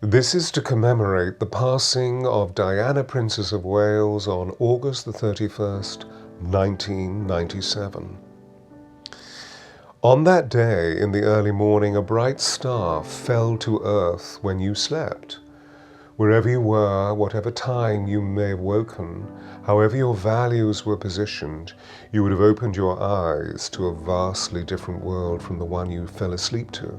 This is to commemorate the passing of Diana, Princess of Wales, on August the 31st, 1997. On that day, in the early morning, a bright star fell to earth when you slept. Wherever you were, whatever time you may have woken, however your values were positioned, you would have opened your eyes to a vastly different world from the one you fell asleep to.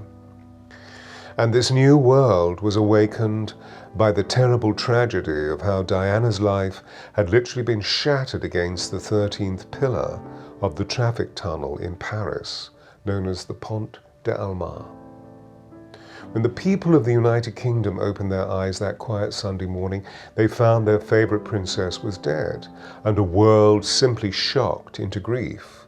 And this new world was awakened by the terrible tragedy of how Diana's life had literally been shattered against the 13th pillar of the traffic tunnel in Paris, known as the Pont d'Alma. When the people of the United Kingdom opened their eyes that quiet Sunday morning, they found their favorite princess was dead, and a world simply shocked into grief.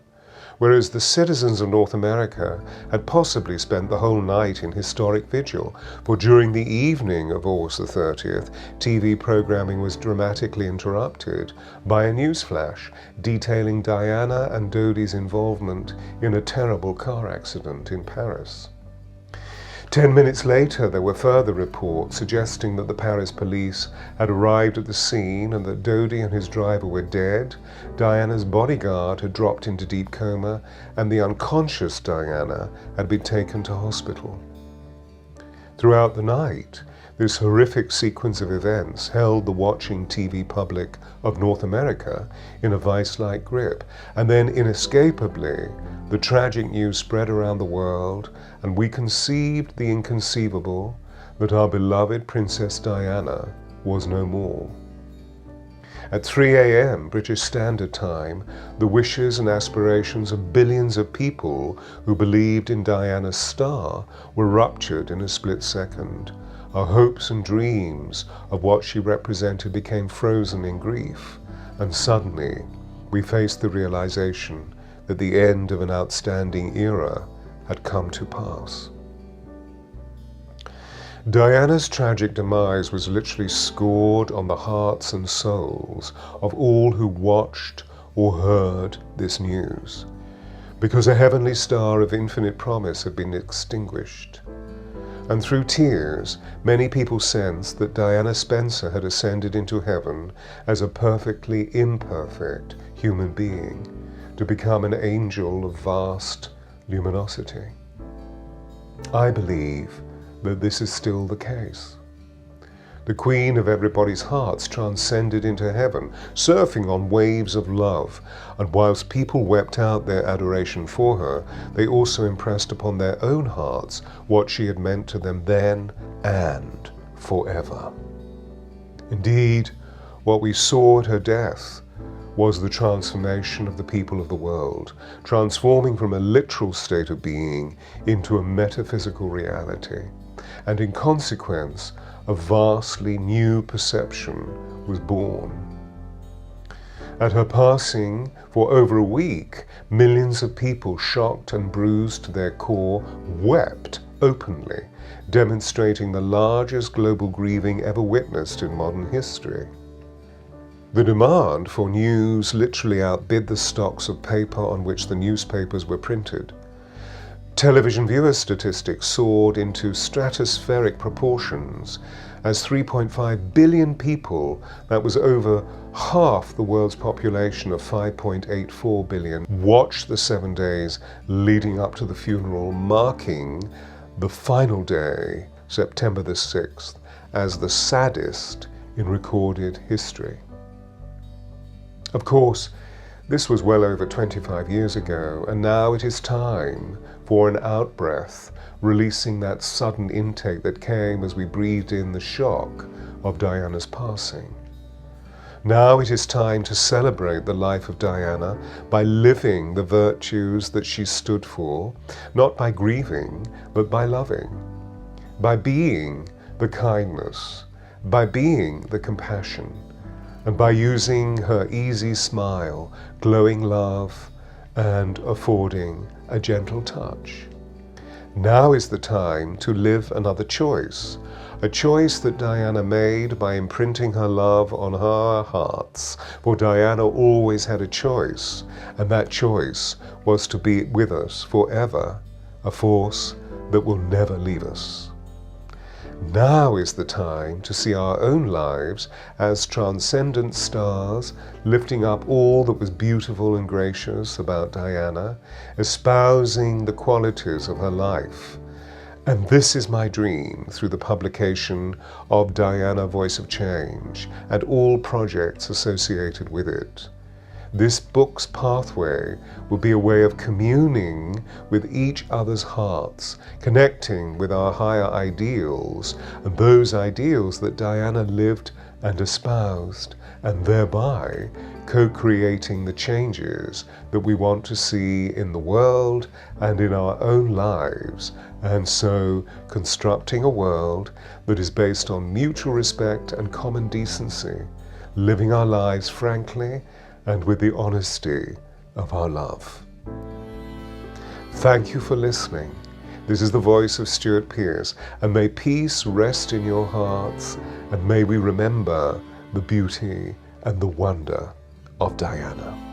Whereas the citizens of North America had possibly spent the whole night in historic vigil, for during the evening of August the 30th, TV programming was dramatically interrupted by a newsflash detailing Diana and Dodi's involvement in a terrible car accident in Paris. 10 minutes later, there were further reports suggesting that the Paris police had arrived at the scene and that Dodi and his driver were dead, Diana's bodyguard had dropped into deep coma, and the unconscious Diana had been taken to hospital. Throughout the night, this horrific sequence of events held the watching TV public of North America in a vice-like grip, and then inescapably, the tragic news spread around the world, and we conceived the inconceivable, that our beloved Princess Diana was no more. At 3 a.m. British Standard Time, the wishes and aspirations of billions of people who believed in Diana's star were ruptured in a split second. Our hopes and dreams of what she represented became frozen in grief, and suddenly we faced the realization that the end of an outstanding era had come to pass. Diana's tragic demise was literally scored on the hearts and souls of all who watched or heard this news, because a heavenly star of infinite promise had been extinguished. And through tears, many people sensed that Diana Spencer had ascended into heaven as a perfectly imperfect human being, to become an angel of vast luminosity. I believe that this is still the case. The Queen of everybody's hearts transcended into heaven, surfing on waves of love, and whilst people wept out their adoration for her, they also impressed upon their own hearts what she had meant to them then and forever. Indeed, what we saw at her death was the transformation of the people of the world, transforming from a literal state of being into a metaphysical reality. And in consequence, a vastly new perception was born. At her passing, for over a week, millions of people, shocked and bruised to their core, wept openly, demonstrating the largest global grieving ever witnessed in modern history. The demand for news literally outbid the stocks of paper on which the newspapers were printed. Television viewer statistics soared into stratospheric proportions as 3.5 billion people, that was over half the world's population of 5.84 billion, watched the 7 days leading up to the funeral, marking the final day, September the 6th, as the saddest in recorded history. Of course, this was well over 25 years ago, and now it is time for an outbreath, releasing that sudden intake that came as we breathed in the shock of Diana's passing. Now it is time to celebrate the life of Diana by living the virtues that she stood for, not by grieving, but by loving, by being the kindness, by being the compassion, and by using her easy smile, glowing love, and affording a gentle touch. Now is the time to live another choice, a choice that Diana made by imprinting her love on our hearts, for Diana always had a choice, and that choice was to be with us forever, a force that will never leave us. Now is the time to see our own lives as transcendent stars, lifting up all that was beautiful and gracious about Diana, espousing the qualities of her life. And this is my dream through the publication of Diana Voice of Change and all projects associated with it. This book's pathway will be a way of communing with each other's hearts, connecting with our higher ideals and those ideals that Diana lived and espoused, and thereby co-creating the changes that we want to see in the world and in our own lives, and so constructing a world that is based on mutual respect and common decency, living our lives frankly and with the honesty of our love. Thank you for listening. This is the voice of Stewart Pearce, and may peace rest in your hearts, and may we remember the beauty and the wonder of Diana.